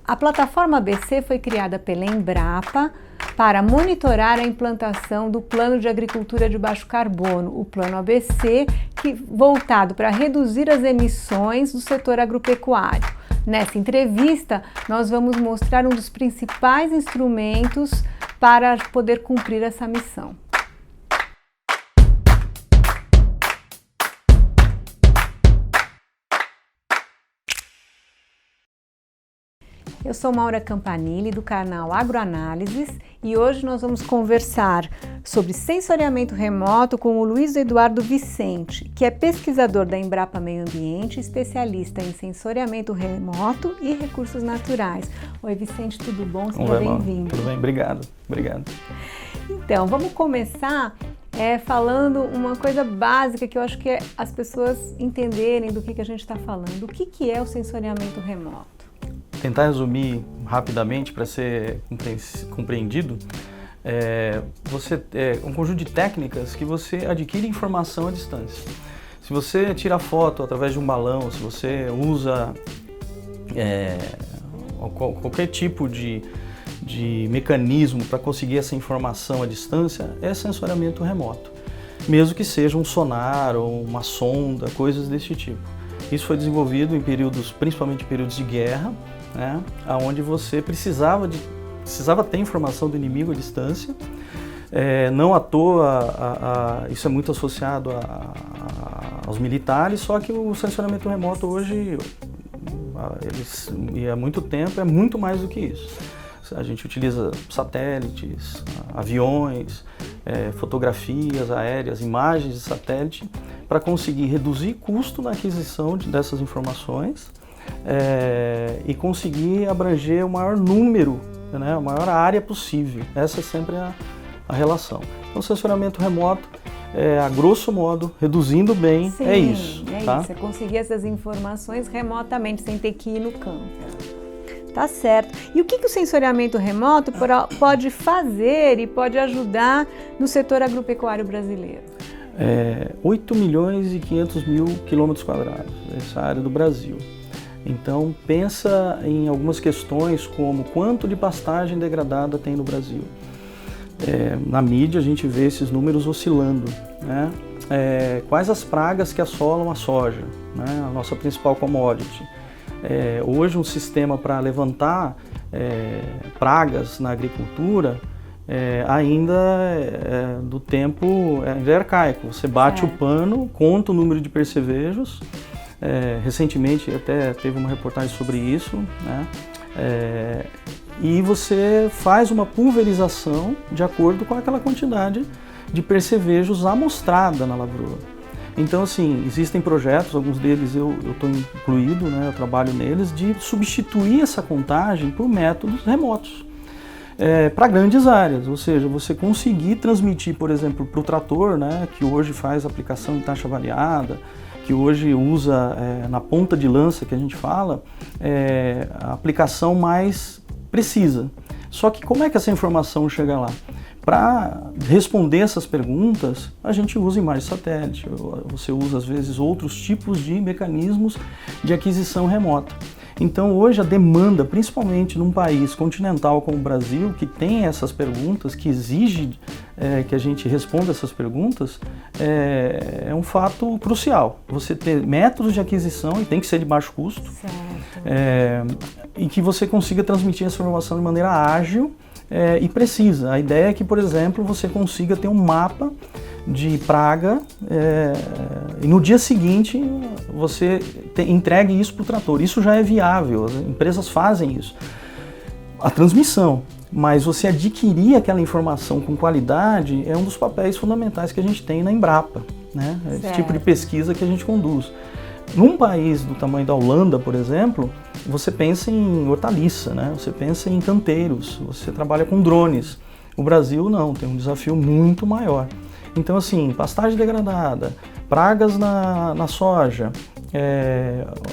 A plataforma ABC foi criada pela Embrapa para monitorar a implantação do Plano de Agricultura de Baixo Carbono, o Plano ABC, voltado para reduzir as emissões do setor agropecuário. Nessa entrevista, nós vamos mostrar um dos principais instrumentos para poder cumprir essa missão. Eu sou Maura Campanile, do canal Agroanálises, e hoje nós vamos conversar sobre sensoriamento remoto com o Luiz Eduardo Vicente, que é pesquisador da Embrapa Meio Ambiente, especialista em sensoriamento remoto e recursos naturais. Oi, Vicente, tudo bom? Seja bem-vindo. Tudo bem, obrigado. Então, vamos começar falando uma coisa básica que eu acho que é as pessoas entenderem do que a gente está falando. O que é o sensoriamento remoto? Tentar resumir rapidamente para ser compreendido, um conjunto de técnicas que você adquire informação à distância. Se você tira foto através de um balão, se você usa qualquer tipo de mecanismo para conseguir essa informação à distância, é sensoriamento remoto. Mesmo que seja um sonar ou uma sonda, coisas desse tipo. Isso foi desenvolvido em períodos, principalmente em períodos de guerra, né, onde você precisava ter informação do inimigo à distância. Não à toa, isso é muito associado aos militares, só que o sensoriamento remoto hoje, e há muito tempo, é muito mais do que isso. A gente utiliza satélites, aviões, fotografias aéreas, imagens de satélite, para conseguir reduzir custo na aquisição dessas informações e conseguir abranger o maior número, né, a maior área possível. Essa é sempre a relação. Então, o sensoriamento remoto, a grosso modo, reduzindo bem, Sim, é isso. Tá? Isso, é conseguir essas informações remotamente, sem ter que ir no campo. Tá certo. E o que o sensoriamento remoto pode fazer e pode ajudar no setor agropecuário brasileiro? 8.500.000 quilômetros quadrados, essa área do Brasil. Então, pensa em algumas questões como quanto de pastagem degradada tem no Brasil. Na mídia a gente vê esses números oscilando, né? Quais as pragas que assolam a soja, né? A nossa principal commodity. Hoje um sistema para levantar pragas na agricultura ainda do tempo ainda é arcaico. Você bate o pano, conta o número de percevejos. Recentemente até teve uma reportagem sobre isso, né? E você faz uma pulverização de acordo com aquela quantidade de percevejos amostrada na lavoura. Então, assim, existem projetos, alguns deles eu estou incluído, né, eu trabalho neles, de substituir essa contagem por métodos remotos para grandes áreas, ou seja, você conseguir transmitir, por exemplo, para o trator, né, que hoje faz aplicação em taxa variada, que hoje usa na ponta de lança, que a gente fala, a aplicação mais precisa. Só que como é que essa informação chega lá? Para responder essas perguntas, a gente usa imagem de satélite, você usa às vezes outros tipos de mecanismos de aquisição remota. Então hoje a demanda, principalmente num país continental como o Brasil, que tem essas perguntas, que exige que a gente responda essas perguntas, é um fato crucial. Você ter métodos de aquisição, e tem que ser de baixo custo, e que você consiga transmitir essa informação de maneira ágil e precisa. A ideia é que, por exemplo, você consiga ter um mapa de praga e no dia seguinte você entregue isso para o trator. Isso já é viável, as empresas fazem isso. A transmissão, mas você adquirir aquela informação com qualidade é um dos papéis fundamentais que a gente tem na Embrapa, né? Esse tipo de pesquisa que a gente conduz. Num país do tamanho da Holanda, por exemplo, você pensa em hortaliça, né? Você pensa em canteiros, você trabalha com drones. O Brasil não, tem um desafio muito maior. Então, assim, pastagem degradada, pragas na soja,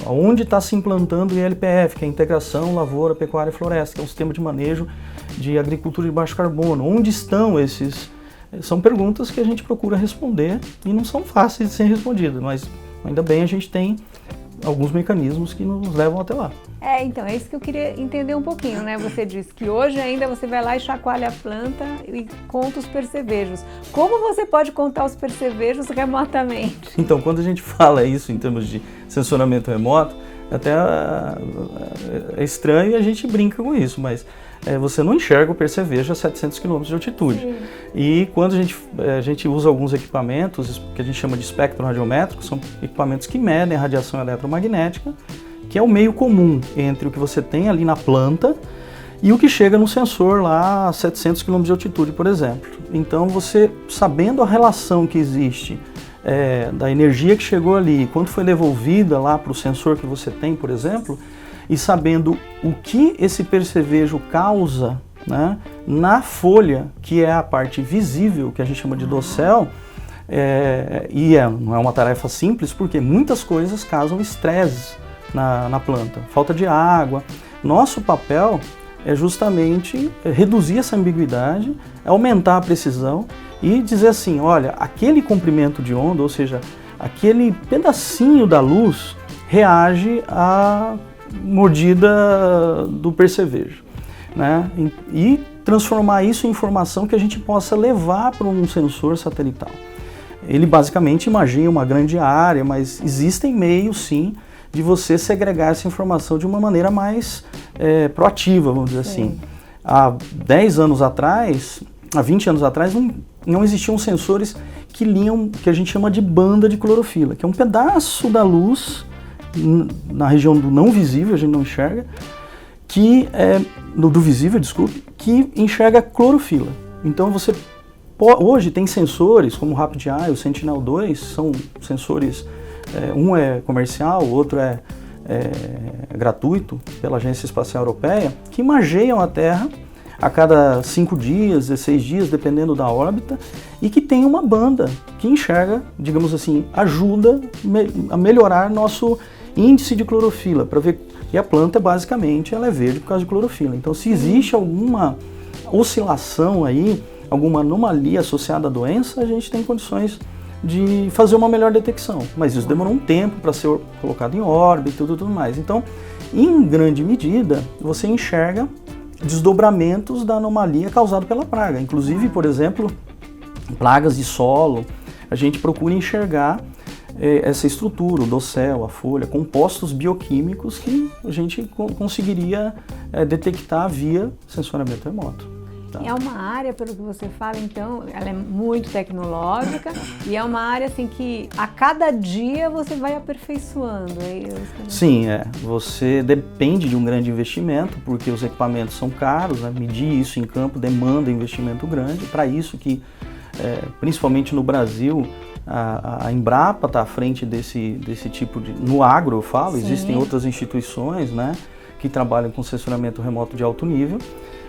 onde está se implantando o ILPF, que é a Integração Lavoura, Pecuária e Floresta, que é um sistema de manejo de agricultura de baixo carbono. Onde estão esses? São perguntas que a gente procura responder e não são fáceis de ser respondidas, mas ainda bem a gente tem alguns mecanismos que nos levam até lá. Então, é isso que eu queria entender um pouquinho, né? Você disse que hoje ainda você vai lá e chacoalha a planta e conta os percevejos. Como você pode contar os percevejos remotamente? Então, quando a gente fala isso em termos de sensoramento remoto, até é estranho e a gente brinca com isso, mas você não enxerga o percevejo a 700 km de altitude. Sim. E quando a gente usa alguns equipamentos que a gente chama de espectro radiométrico, são equipamentos que medem a radiação eletromagnética, que é o meio comum entre o que você tem ali na planta e o que chega no sensor lá a 700 km de altitude, por exemplo. Então, você sabendo a relação que existe da energia que chegou ali, quanto foi devolvida lá para o sensor que você tem, por exemplo, e sabendo o que esse percevejo causa, né, na folha, que é a parte visível, que a gente chama de dossel, não é uma tarefa simples, porque muitas coisas causam estresse na planta, falta de água. Nosso papel é justamente reduzir essa ambiguidade, aumentar a precisão e dizer assim, olha, aquele comprimento de onda, ou seja, aquele pedacinho da luz reage à mordida do percevejo, né? E transformar isso em informação que a gente possa levar para um sensor satelital. Ele basicamente imagina uma grande área, mas existem meios sim de você segregar essa informação de uma maneira mais proativa, vamos dizer assim. Há 10 anos atrás, há 20 anos atrás, não existiam sensores que liam, que a gente chama de banda de clorofila, que é um pedaço da luz na região do não visível, a gente não enxerga, do visível, desculpe, que enxerga clorofila. Então hoje tem sensores como o Rapid Eye, o Sentinel-2, são sensores, um é comercial, o outro é gratuito pela Agência Espacial Europeia, que imageiam a Terra a cada 5 dias, 16 dias, dependendo da órbita, e que tem uma banda que enxerga, digamos assim, ajuda a melhorar nosso índice de clorofila, para ver que a planta basicamente ela é verde por causa de clorofila. Então, se existe alguma oscilação aí, alguma anomalia associada à doença, a gente tem condições de fazer uma melhor detecção. Mas isso demorou um tempo para ser colocado em órbita e tudo mais. Então, em grande medida, você enxerga desdobramentos da anomalia causada pela praga. Inclusive, por exemplo, plagas de solo, a gente procura enxergar essa estrutura, o dossel, a folha, compostos bioquímicos que a gente conseguiria detectar via sensoramento remoto. Tá? É uma área, pelo que você fala, então, ela é muito tecnológica e é uma área assim que a cada dia você vai aperfeiçoando. Sim, você depende de um grande investimento, porque os equipamentos são caros, né? Medir isso em campo demanda investimento grande. Para isso que, principalmente no Brasil, a Embrapa está à frente desse tipo de... No agro eu falo, sim. Existem outras instituições, né, que trabalham com sensoramento remoto de alto nível,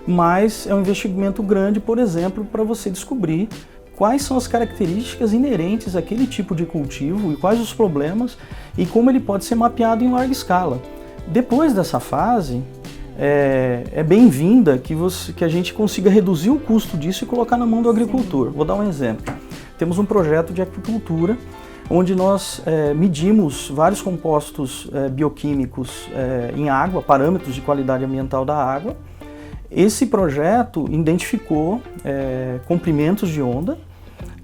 mas é um investimento grande, por exemplo, para você descobrir quais são as características inerentes àquele tipo de cultivo e quais os problemas e como ele pode ser mapeado em larga escala. Depois dessa fase, é bem-vinda que a gente consiga reduzir o custo disso e colocar na mão do agricultor. Vou dar um exemplo. Temos um projeto de aquicultura onde nós medimos vários compostos bioquímicos em água, parâmetros de qualidade ambiental da água. Esse projeto identificou comprimentos de onda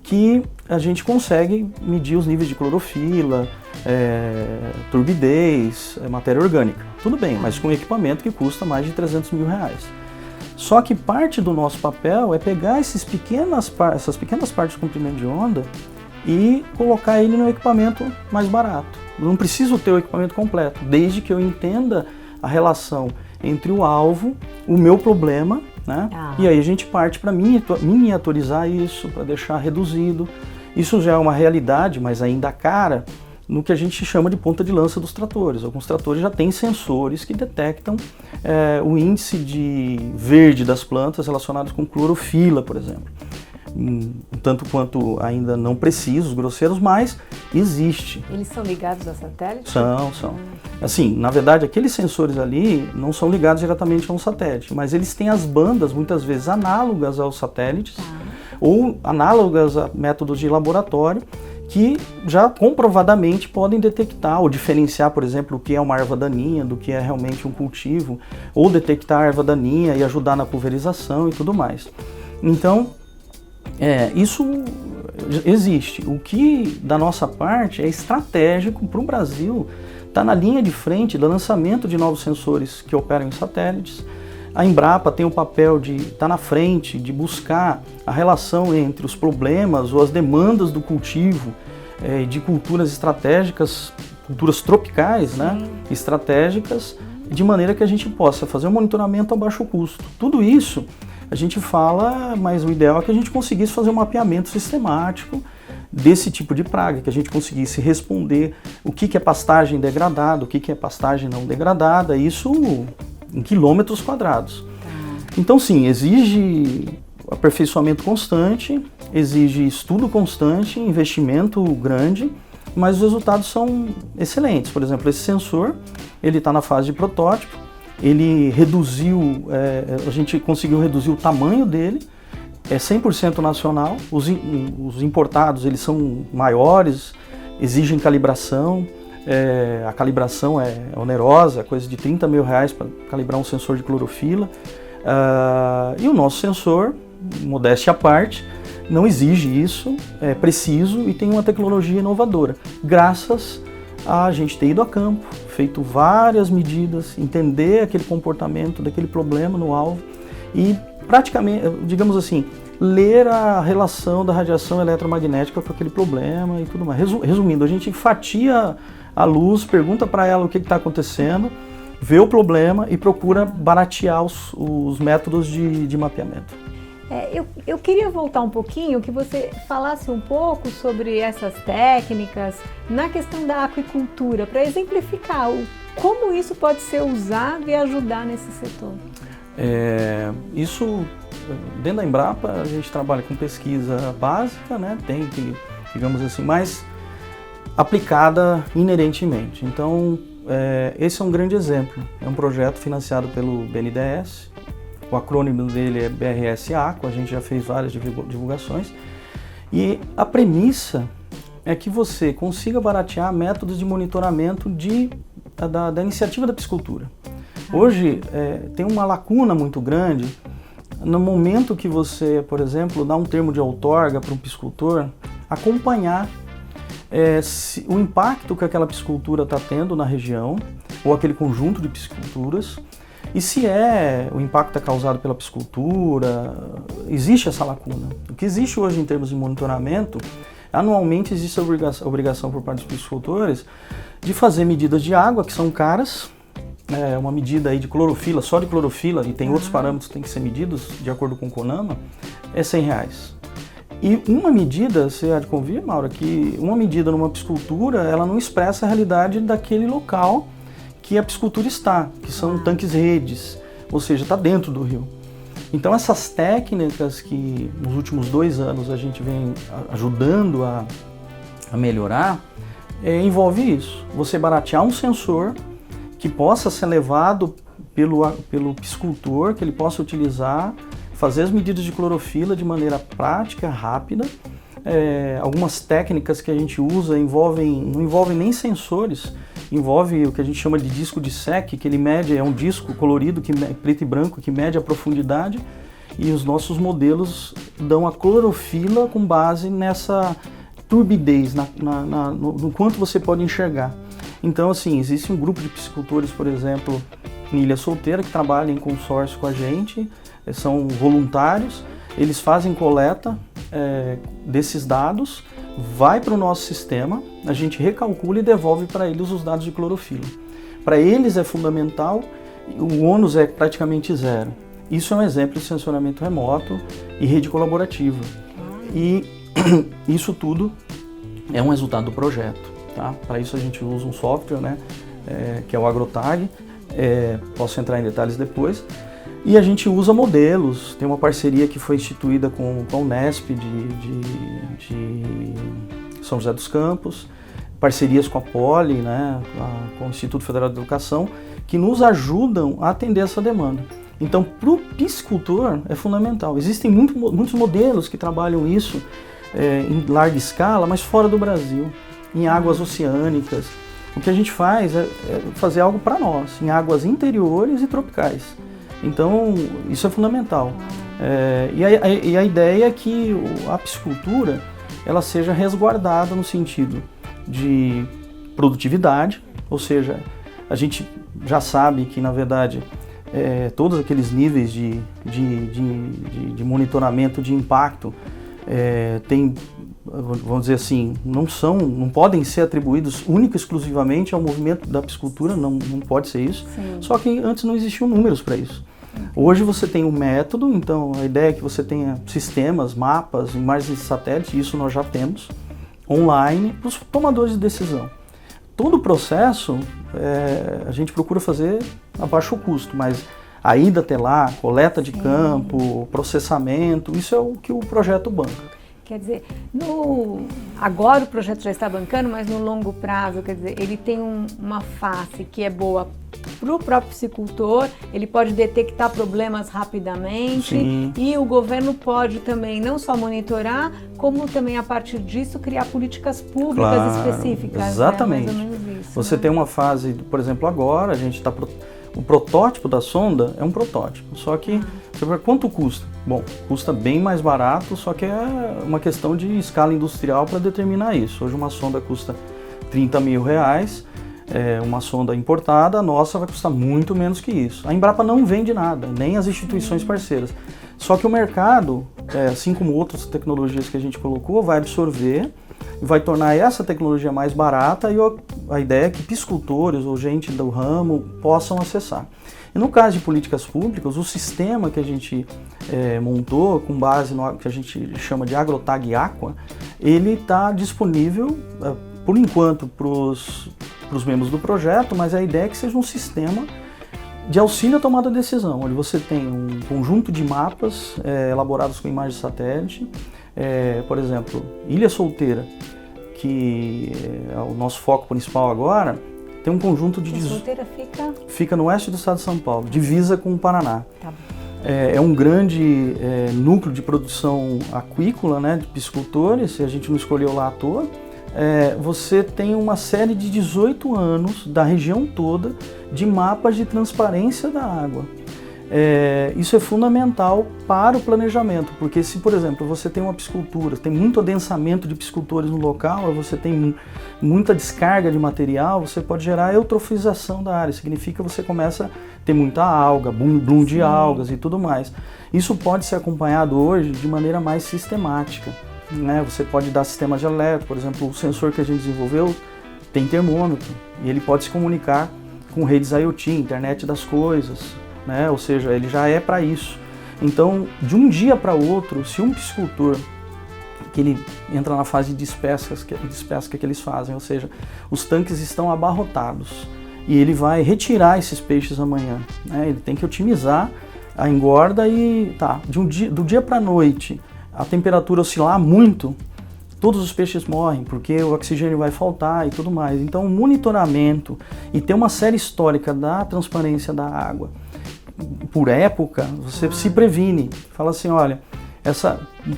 que a gente consegue medir os níveis de clorofila, turbidez, matéria orgânica. Tudo bem, mas com equipamento que custa mais de R$300 mil. Só que parte do nosso papel é pegar essas pequenas partes de comprimento de onda e colocar ele no equipamento mais barato. Eu não preciso ter o equipamento completo, desde que eu entenda a relação entre o alvo, o meu problema, né? E aí a gente parte para miniaturizar isso, para deixar reduzido. Isso já é uma realidade, mas ainda cara, no que a gente chama de ponta de lança dos tratores. Alguns tratores já têm sensores que detectam o índice de verde das plantas relacionados com clorofila, por exemplo. Tanto quanto ainda não precisos, grosseiros, mas existe. Eles são ligados a satélite? São. Assim, na verdade, aqueles sensores ali não são ligados diretamente a um satélite, mas eles têm as bandas, muitas vezes, análogas aos satélites, ou análogas a métodos de laboratório, que já comprovadamente podem detectar ou diferenciar, por exemplo, o que é uma erva daninha do que é realmente um cultivo, ou detectar a erva daninha e ajudar na pulverização e tudo mais. Então, isso existe. O que, da nossa parte, é estratégico para o Brasil estar na linha de frente do lançamento de novos sensores que operam em satélites. A Embrapa tem o papel de estar na frente, de buscar a relação entre os problemas ou as demandas do cultivo de culturas estratégicas, culturas tropicais, né, estratégicas, de maneira que a gente possa fazer um monitoramento a baixo custo. Tudo isso a gente fala, mas o ideal é que a gente conseguisse fazer um mapeamento sistemático desse tipo de praga, que a gente conseguisse responder o que é pastagem degradada, o que é pastagem não degradada, isso em quilômetros quadrados. Então sim, exige aperfeiçoamento constante, exige estudo constante, investimento grande, mas os resultados são excelentes. Por exemplo, esse sensor, ele está na fase de protótipo, ele reduziu, a gente conseguiu reduzir o tamanho dele, é 100% nacional, os importados eles são maiores, exigem calibração, a calibração é onerosa, coisa de R$30 mil para calibrar um sensor de clorofila, e o nosso sensor, modéstia à parte, não exige isso, é preciso e tem uma tecnologia inovadora, graças a gente ter ido a campo, feito várias medidas, entender aquele comportamento daquele problema no alvo e praticamente, digamos assim, ler a relação da radiação eletromagnética com aquele problema e tudo mais. Resumindo, a gente fatia a luz, pergunta para ela o que está acontecendo, vê o problema e procura baratear os métodos de mapeamento. Eu queria voltar um pouquinho, que você falasse um pouco sobre essas técnicas na questão da aquicultura, para exemplificar como isso pode ser usado e ajudar nesse setor. Isso, dentro da Embrapa, a gente trabalha com pesquisa básica, né? Tem que, digamos assim, mais aplicada inerentemente. Então, esse é um grande exemplo. É um projeto financiado pelo BNDES. O acrônimo dele é BRSA, a gente já fez várias divulgações. E a premissa é que você consiga baratear métodos de monitoramento da iniciativa da piscicultura. Hoje tem uma lacuna muito grande no momento que você, por exemplo, dá um termo de outorga para um piscicultor, acompanhar o impacto que aquela piscicultura está tendo na região, ou aquele conjunto de pisciculturas, e se o impacto é causado pela piscicultura, existe essa lacuna. O que existe hoje em termos de monitoramento, anualmente existe a obrigação por parte dos piscicultores de fazer medidas de água, que são caras, uma medida aí de clorofila, só de clorofila, e tem outros parâmetros que têm que ser medidos de acordo com o CONAMA, é R$100. E uma medida, você há de convir, Maura, que uma medida numa piscicultura, ela não expressa a realidade daquele local que a piscicultura está, que são tanques-redes, ou seja, está dentro do rio. Então essas técnicas que nos últimos 2 anos a gente vem ajudando a melhorar, envolve isso. Você baratear um sensor que possa ser levado pelo piscicultor, que ele possa utilizar, fazer as medidas de clorofila de maneira prática, rápida. Algumas técnicas que a gente usa não envolvem nem sensores, envolve o que a gente chama de disco de SEC, que ele mede, é um disco colorido, preto e branco, que mede a profundidade, e os nossos modelos dão a clorofila com base nessa turbidez, no quanto você pode enxergar. Então, assim, existe um grupo de piscicultores, por exemplo, em Ilha Solteira, que trabalham em consórcio com a gente, são voluntários, eles fazem coleta desses dados, vai para o nosso sistema, a gente recalcula e devolve para eles os dados de clorofila. Para eles é fundamental, o ônus é praticamente zero. Isso é um exemplo de sensoramento remoto e rede colaborativa. E isso tudo é um resultado do projeto. Tá? Para isso a gente usa um software, né, que é o AgroTag, posso entrar em detalhes depois. E a gente usa modelos, tem uma parceria que foi instituída com a Unesp de São José dos Campos, parcerias com a Poli, né, com o Instituto Federal de Educação, que nos ajudam a atender essa demanda. Então, para o piscicultor é fundamental. Existem muitos modelos que trabalham isso em larga escala, mas fora do Brasil, em águas oceânicas. O que a gente faz é fazer algo para nós, em águas interiores e tropicais. Então, isso é fundamental. E a ideia é que a piscicultura ela seja resguardada no sentido de produtividade, ou seja, a gente já sabe que, na verdade, todos aqueles níveis de monitoramento de impacto tem, vamos dizer assim, não podem ser atribuídos única e exclusivamente ao movimento da piscicultura, não pode ser isso. Sim. Só que antes não existiam números para isso. Hoje você tem um método, então a ideia é que você tenha sistemas, mapas, imagens de satélite, isso nós já temos, online, para os tomadores de decisão. Todo o processo a gente procura fazer a baixo custo, mas a ida até lá, coleta de campo, processamento, isso é o que o projeto banca. Quer dizer, agora o projeto já está bancando, mas no longo prazo, quer dizer, ele tem uma face que é boa para o próprio piscicultor, ele pode detectar problemas rapidamente. Sim. E o governo pode também não só monitorar, como também a partir disso criar políticas públicas específicas. Exatamente. Mais ou menos isso, Você tem uma fase, por exemplo, agora a gente está... O protótipo da sonda é um protótipo, só que quanto custa? Bom, custa bem mais barato, só que é uma questão de escala industrial para determinar isso. Hoje uma sonda custa R$30 mil, uma sonda importada, a nossa vai custar muito menos que isso. A Embrapa não vende nada, nem as instituições parceiras. Só que o mercado, assim como outras tecnologias que a gente colocou, vai absorver, vai tornar essa tecnologia mais barata e a ideia é que piscicultores ou gente do ramo possam acessar. E no caso de políticas públicas, o sistema que a gente montou com base no que a gente chama de AgroTag Aqua, ele está disponível por enquanto para os membros do projeto, mas a ideia é que seja um sistema de auxílio à tomada de decisão, onde você tem um conjunto de mapas elaborados com imagens de satélite, por exemplo, Ilha Solteira, que é o nosso foco principal agora, tem um conjunto de... Ilha Solteira fica no oeste do estado de São Paulo, divisa com o Paraná. Tá. É um grande núcleo de produção aquícola, né, de piscicultores, a gente não escolheu lá à toa. Você tem uma série de 18 anos da região toda de mapas de transparência da água. Isso é fundamental para o planejamento, porque se, por exemplo, você tem uma piscicultura, tem muito adensamento de piscicultores no local, você tem muita descarga de material, você pode gerar eutrofização da área, significa que você começa a ter muita alga, bloom de algas e tudo mais. Isso pode ser acompanhado hoje de maneira mais sistemática. Você pode dar sistemas de alerta, por exemplo, o sensor que a gente desenvolveu tem termômetro e ele pode se comunicar com redes IoT, internet das coisas, ou seja, ele já é para isso. Então, de um dia para outro, se um piscicultor que ele entra na fase de despesca que eles fazem, ou seja, os tanques estão abarrotados e ele vai retirar esses peixes amanhã, ele tem que otimizar a engorda e do dia para a noite a temperatura oscilar muito, todos os peixes morrem, porque o oxigênio vai faltar e tudo mais. Então, o monitoramento e ter uma série histórica da transparência da água, por época, você se previne. Fala assim, olha,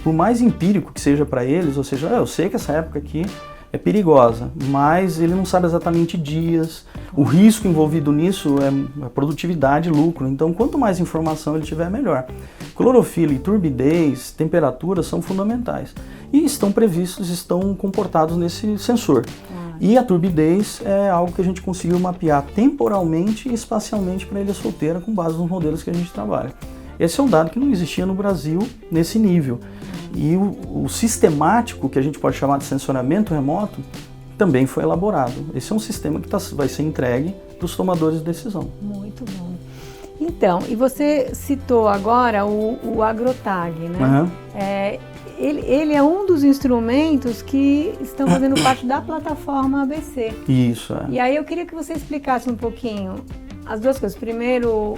por mais empírico que seja para eles, ou seja, eu sei que essa época aqui é perigosa, mas ele não sabe exatamente dias, o risco envolvido nisso é produtividade e lucro, então quanto mais informação ele tiver, melhor. Clorofila e turbidez, temperatura são fundamentais e estão previstos, estão comportados nesse sensor. E a turbidez é algo que a gente conseguiu mapear temporalmente e espacialmente para a Ilha Solteira com base nos modelos que a gente trabalha. Esse é um dado que não existia no Brasil nesse nível. E o sistemático, que a gente pode chamar de sensoramento remoto, também foi elaborado. Esse é um sistema que vai ser entregue para os tomadores de decisão. Muito bom. Então, e você citou agora o AgroTag, né? Ele é um dos instrumentos que estão fazendo parte da plataforma ABC. Isso, E aí eu queria que você explicasse um pouquinho as duas coisas. Primeiro,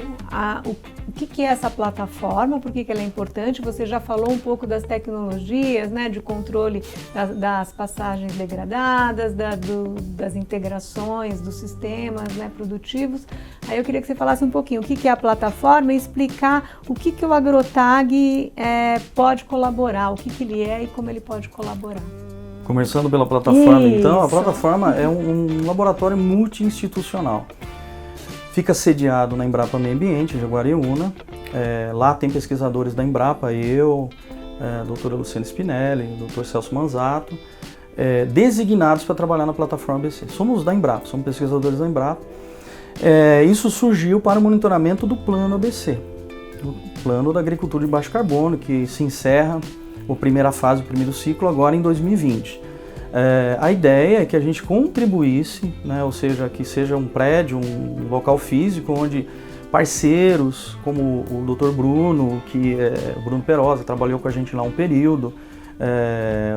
o que é essa plataforma, por que ela é importante? Você já falou um pouco das tecnologias, né, de controle das passagens degradadas, das integrações dos sistemas, né, produtivos. Aí eu queria que você falasse um pouquinho o que é a plataforma e explicar o que o AgroTag pode colaborar, o que ele é e como ele pode colaborar. Começando pela plataforma, Isso. Então, a plataforma é um laboratório multi-institucional. Fica sediado na Embrapa Meio Ambiente, em Jaguariúna. Lá tem pesquisadores da Embrapa, eu, a doutora Luciana Spinelli, o doutor Celso Manzato, designados para trabalhar na plataforma ABC. Somos da Embrapa, somos pesquisadores da Embrapa. Isso surgiu para o monitoramento do Plano ABC, o Plano da Agricultura de Baixo Carbono, que se encerra a primeira fase, o primeiro ciclo, agora em 2020. A ideia é que a gente contribuísse, né, ou seja, que seja um prédio, um local físico, onde parceiros como o Dr. Bruno, o Bruno Perosa, trabalhou com a gente lá um período,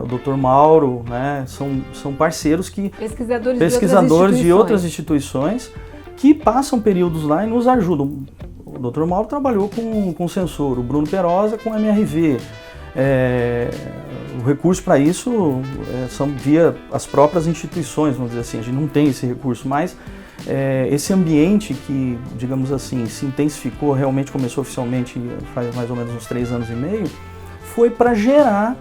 o Dr. Mauro, né, são parceiros que pesquisadores de outras instituições que passam períodos lá e nos ajudam. O Dr. Mauro trabalhou com sensor, o Bruno Perosa com MRV. O recurso para isso são via as próprias instituições, vamos dizer assim, a gente não tem esse recurso, mas esse ambiente que, digamos assim, se intensificou, realmente começou oficialmente faz mais ou menos uns 3 anos e meio, foi para gerar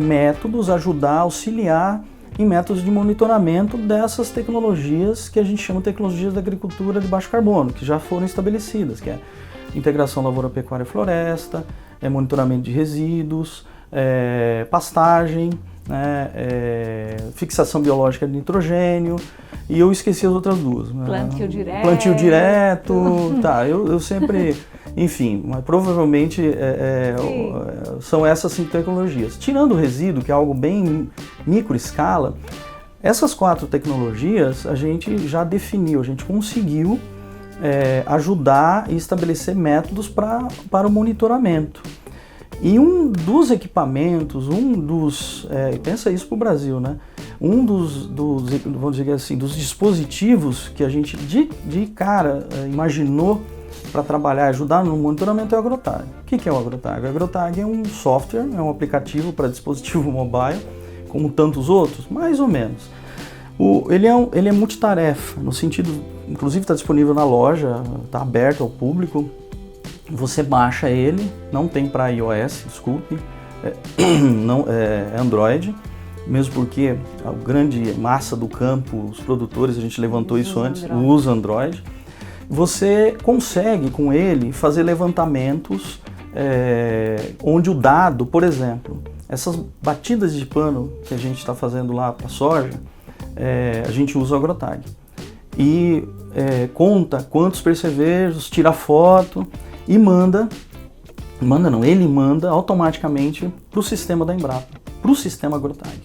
métodos, ajudar, auxiliar em métodos de monitoramento dessas tecnologias que a gente chama de tecnologias da agricultura de baixo carbono, que já foram estabelecidas, que é integração lavoura, pecuária e floresta, monitoramento de resíduos, pastagem, né, fixação biológica de nitrogênio, e eu esqueci as outras duas. Plantio direto. Plantio direto, tá, eu sempre, enfim, mas provavelmente são essas 5 tecnologias. Tirando o resíduo, que é algo bem micro escala, essas 4 tecnologias a gente já definiu, a gente conseguiu ajudar e estabelecer métodos para o monitoramento. E um dos equipamentos, pensa isso para o Brasil, né? Vamos dizer assim, dos dispositivos que a gente de cara imaginou para trabalhar e ajudar no monitoramento é o AgroTag. O que é o AgroTag? O AgroTag é um software, é um aplicativo para dispositivo mobile, como tantos outros, mais ou menos. Ele é multitarefa, no sentido, inclusive está disponível na loja, está aberto ao público. Você baixa ele, não tem para iOS, desculpe, não é Android, mesmo porque a grande massa do campo, os produtores, a gente levantou isso antes, usa Android. Você consegue com ele fazer levantamentos onde o dado, por exemplo, essas batidas de pano que a gente está fazendo lá para a soja, a gente usa o AgroTag. E conta quantos percevejos, tira foto e ele manda automaticamente para o sistema da Embrapa, para o sistema AgroTag.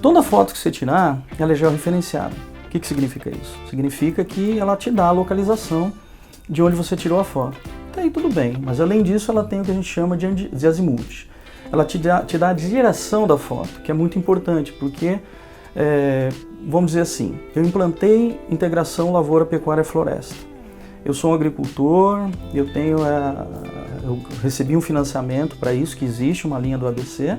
Toda foto que você tirar, ela é georreferenciada. O que significa isso? Significa que ela te dá a localização de onde você tirou a foto. Até aí tudo bem, mas além disso ela tem o que a gente chama de azimuth. Ela te dá a direção da foto, que é muito importante, porque, vamos dizer assim, eu implantei integração lavoura, pecuária e floresta. Eu sou um agricultor, eu recebi um financiamento para isso, que existe uma linha do ABC.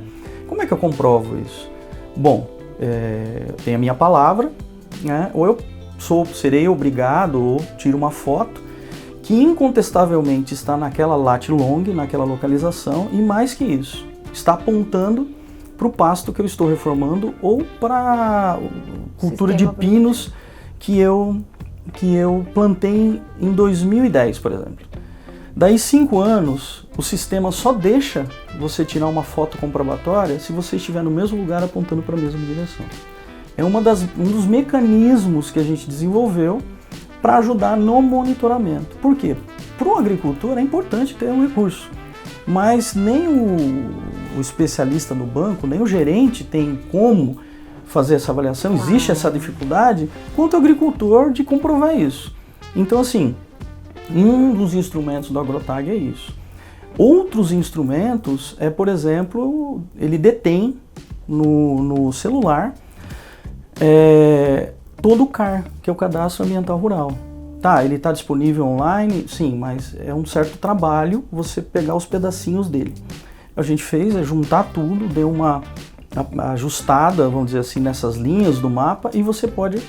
Como é que eu comprovo isso? Bom, eu tenho a minha palavra, né? Ou eu serei obrigado ou tiro uma foto que incontestavelmente está naquela lat long, naquela localização, e mais que isso, está apontando para o pasto que eu estou reformando ou para a cultura de pinos que eu plantei em 2010, por exemplo. Daí 5 anos, o sistema só deixa você tirar uma foto comprobatória se você estiver no mesmo lugar apontando para a mesma direção. É um dos mecanismos que a gente desenvolveu para ajudar no monitoramento. Por quê? Para o agricultor é importante ter um recurso, mas nem o especialista do banco, nem o gerente tem como fazer essa avaliação, existe essa dificuldade, quanto o agricultor de comprovar isso. Então, assim, um dos instrumentos do AgroTag é isso. Outros instrumentos por exemplo, ele detém no celular todo o CAR, que é o Cadastro Ambiental Rural. Tá, ele está disponível online? Sim, mas é um certo trabalho você pegar os pedacinhos dele. A gente fez é juntar tudo, deu uma ajustada, vamos dizer assim, nessas linhas do mapa e você pode,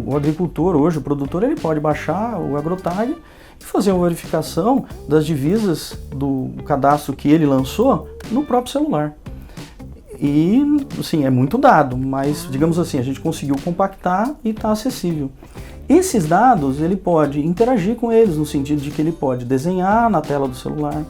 o agricultor hoje, o produtor, ele pode baixar o AgroTag e fazer uma verificação das divisas do cadastro que ele lançou no próprio celular. E, assim, é muito dado, mas, digamos assim, a gente conseguiu compactar e está acessível. Esses dados, ele pode interagir com eles, no sentido de que ele pode desenhar na tela do celular,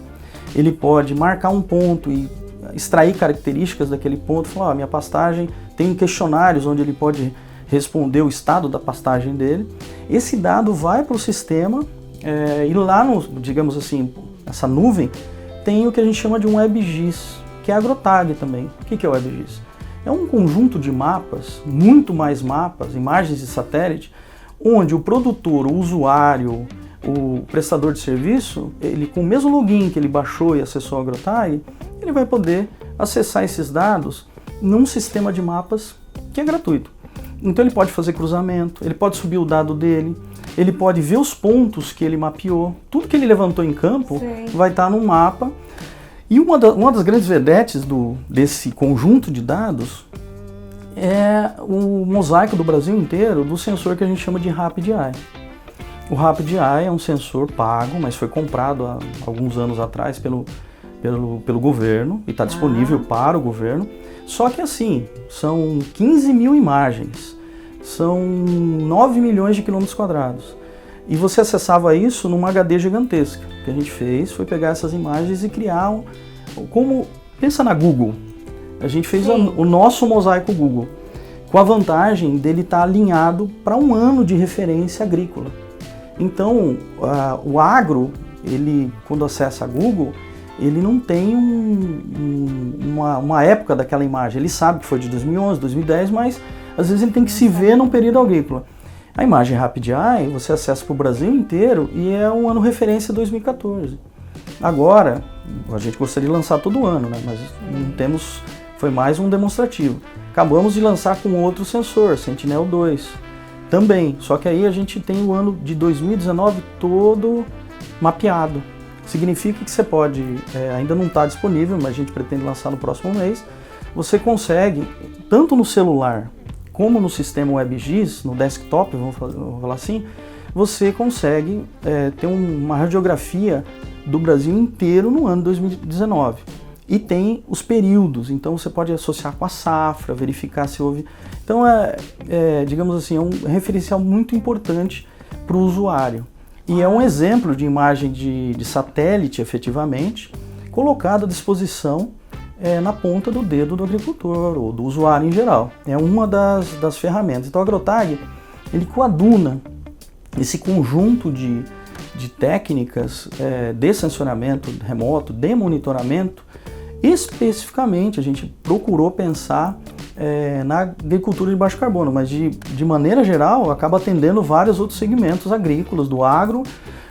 ele pode marcar um ponto e extrair características daquele ponto, falar, minha pastagem tem questionários onde ele pode responder o estado da pastagem dele. Esse dado vai para o sistema e lá, digamos assim, essa nuvem, tem o que a gente chama de um WebGIS, que é AgroTag também. O que é o WebGIS? É um conjunto de mapas, muito mais mapas, imagens de satélite, onde o produtor, o usuário, o prestador de serviço, ele com o mesmo login que ele baixou e acessou o AgroTag, ele vai poder acessar esses dados num sistema de mapas que é gratuito. Então ele pode fazer cruzamento, ele pode subir o dado dele, ele pode ver os pontos que ele mapeou, tudo que ele levantou em campo vai estar no mapa. E uma das grandes vedetes desse conjunto de dados é o mosaico do Brasil inteiro do sensor que a gente chama de RapidEye. O RapidEye é um sensor pago, mas foi comprado há alguns anos atrás pelo governo e está disponível para o governo. Só que assim, são 15 mil imagens, são 9 milhões de quilômetros quadrados. E você acessava isso numa HD gigantesca. O que a gente fez foi pegar essas imagens e criar pensa na Google. A gente fez o nosso mosaico Google, com a vantagem dele estar alinhado para um ano de referência agrícola. Então, o agro, ele, quando acessa a Google, ele não tem uma época daquela imagem. Ele sabe que foi de 2011, 2010, mas às vezes ele tem que se ver num período agrícola. A imagem RapidEye, você acessa para o Brasil inteiro e é um ano referência 2014. Agora, a gente gostaria de lançar todo ano, né? Mas não temos, foi mais um demonstrativo. Acabamos de lançar com outro sensor, Sentinel-2, também. Só que aí a gente tem o ano de 2019 todo mapeado. Significa que você pode, ainda não está disponível, mas a gente pretende lançar no próximo mês, você consegue, tanto no celular como no sistema WebGIS, no desktop, vamos falar assim, você consegue ter uma radiografia do Brasil inteiro no ano 2019. E tem os períodos, então você pode associar com a safra, verificar se houve... Então, digamos assim, é um referencial muito importante para o usuário. E é um exemplo de imagem de satélite, efetivamente, colocado à disposição na ponta do dedo do agricultor ou do usuário em geral. É uma das ferramentas. Então, o AgroTag, ele coaduna esse conjunto de técnicas de sensoriamento remoto, de monitoramento. Especificamente, a gente procurou pensar na agricultura de baixo carbono, mas de maneira geral acaba atendendo vários outros segmentos agrícolas, do agro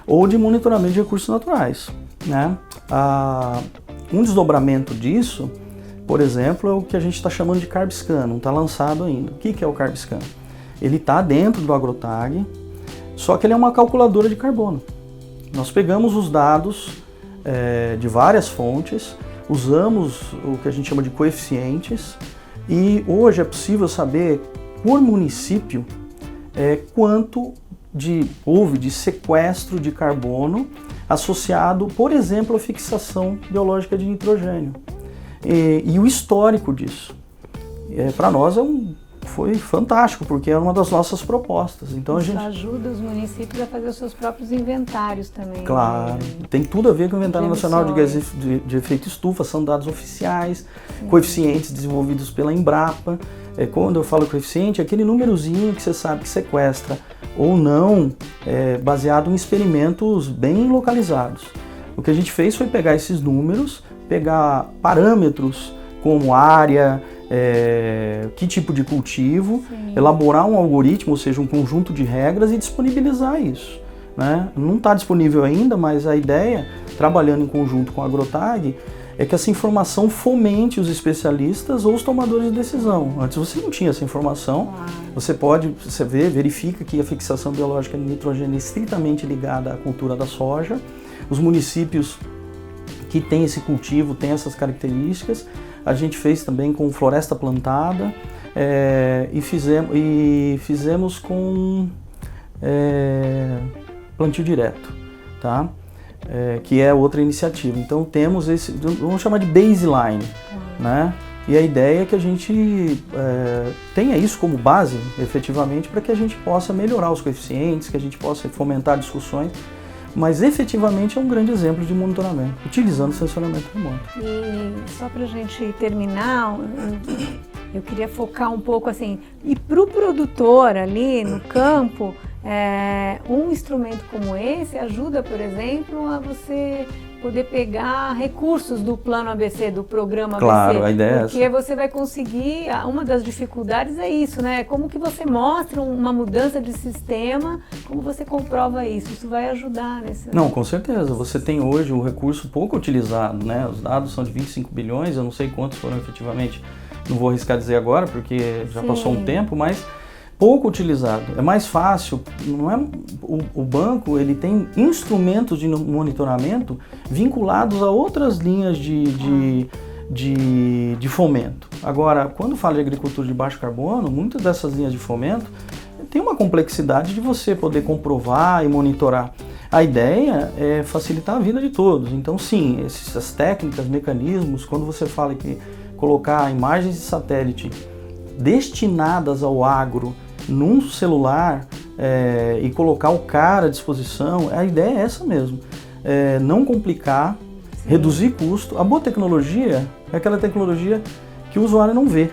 ou de monitoramento de recursos naturais, né? Um desdobramento disso, por exemplo, é o que a gente está chamando de CarbScan, não está lançado ainda. O que é o CarbScan? Ele está dentro do AgroTag, só que ele é uma calculadora de carbono. Nós pegamos os dados de várias fontes, usamos o que a gente chama de coeficientes e hoje é possível saber por município quanto houve de sequestro de carbono associado, por exemplo, à fixação biológica de nitrogênio e o histórico disso. Para nós foi fantástico, porque era uma das nossas propostas. Então, isso ajuda os municípios a fazer os seus próprios inventários também. Claro, né? Tem tudo a ver com o Inventário Nacional de Gases de Efeito Estufa, são dados oficiais, coeficientes desenvolvidos pela Embrapa. Quando eu falo coeficiente, é aquele númerozinho que você sabe que sequestra ou não, baseado em experimentos bem localizados. O que a gente fez foi pegar esses números, pegar parâmetros como área, que tipo de cultivo, elaborar um algoritmo, ou seja, um conjunto de regras e disponibilizar isso, né? Não está disponível ainda, mas a ideia, trabalhando em conjunto com a AgroTag, é que essa informação fomente os especialistas ou os tomadores de decisão. Antes você não tinha essa informação, você verifica que a fixação biológica de nitrogênio é estritamente ligada à cultura da soja. Os municípios que têm esse cultivo têm essas características. A gente fez também com floresta plantada e fizemos com plantio direto, tá? Que é outra iniciativa. Então temos esse, vamos chamar de baseline, né? E a ideia é que a gente tenha isso como base, efetivamente, para que a gente possa melhorar os coeficientes, que a gente possa fomentar discussões, mas efetivamente é um grande exemplo de monitoramento, utilizando o sensoramento remoto. E só para a gente terminar, eu queria focar um pouco assim, e para o produtor ali no campo, um instrumento como esse ajuda, por exemplo, a você poder pegar recursos do plano ABC, do programa ABC. Claro, a ideia é essa. Porque você vai conseguir, uma das dificuldades é isso, né? Como que você mostra uma mudança de sistema, como você comprova isso? Isso vai ajudar nesse... Não, com certeza. Você tem hoje um recurso pouco utilizado, né? Os dados são de 25 bilhões, eu não sei quantos foram efetivamente, não vou arriscar dizer agora, porque já passou um tempo, mas pouco utilizado. É mais fácil, não é? O banco ele tem instrumentos de monitoramento vinculados a outras linhas de fomento. Agora, quando fala de agricultura de baixo carbono, muitas dessas linhas de fomento tem uma complexidade de você poder comprovar e monitorar. A ideia é facilitar a vida de todos. Então, sim, essas técnicas, mecanismos, quando você fala que colocar imagens de satélite destinadas ao agro num celular e colocar o cara à disposição, a ideia é essa mesmo. Não complicar, reduzir custo. A boa tecnologia é aquela tecnologia que o usuário não vê.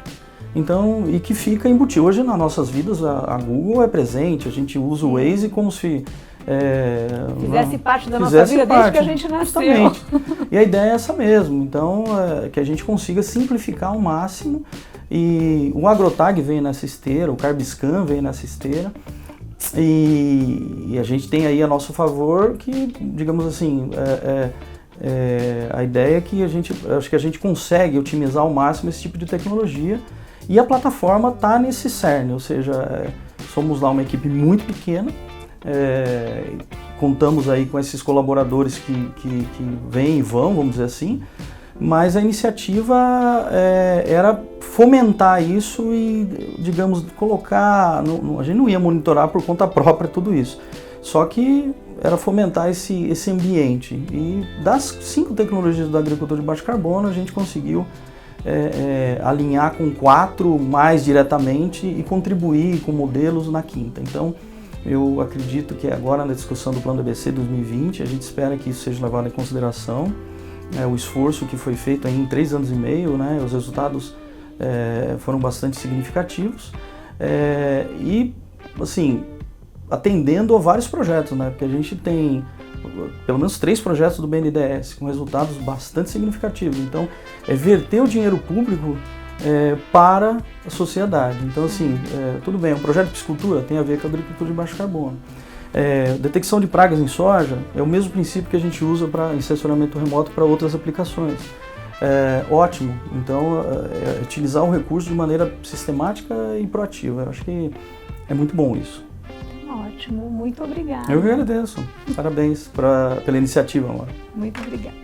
Então, e que fica embutido. Hoje nas nossas vidas a Google é presente, a gente usa o Waze como se fizesse parte da nossa vida desde que a gente nasceu. Justamente. E a ideia é essa mesmo. Então, que a gente consiga simplificar ao máximo. E o AgroTag vem nessa esteira, o CarbScan vem nessa esteira. E a gente tem aí a nosso favor que, digamos assim, a ideia é que acho que a gente consegue otimizar ao máximo esse tipo de tecnologia. E a plataforma está nesse cerne, ou seja, somos lá uma equipe muito pequena. Contamos aí com esses colaboradores que vêm e vão, vamos dizer assim, mas a iniciativa era fomentar isso e, digamos, colocar, a gente não ia monitorar por conta própria tudo isso, só que era fomentar esse ambiente. E das 5 tecnologias da agricultura de baixo carbono, a gente conseguiu alinhar com 4 mais diretamente e contribuir com modelos na 5ª. Então, eu acredito que agora na discussão do Plano ABC 2020, a gente espera que isso seja levado em consideração, o esforço que foi feito aí em 3 anos e meio, né, os resultados foram bastante significativos e, assim, atendendo a vários projetos, né, porque a gente tem pelo menos 3 projetos do BNDES com resultados bastante significativos. Então, verter o dinheiro público para a sociedade. Então, assim, tudo bem, um projeto de piscicultura tem a ver com a agricultura de baixo carbono. Detecção de pragas em soja é o mesmo princípio que a gente usa para sensoramento remoto para outras aplicações. Ótimo, então utilizar o recurso de maneira sistemática e proativa. Eu acho que é muito bom isso. Ótimo, muito obrigada. Eu que agradeço. Parabéns pela iniciativa, Amor. Muito obrigada.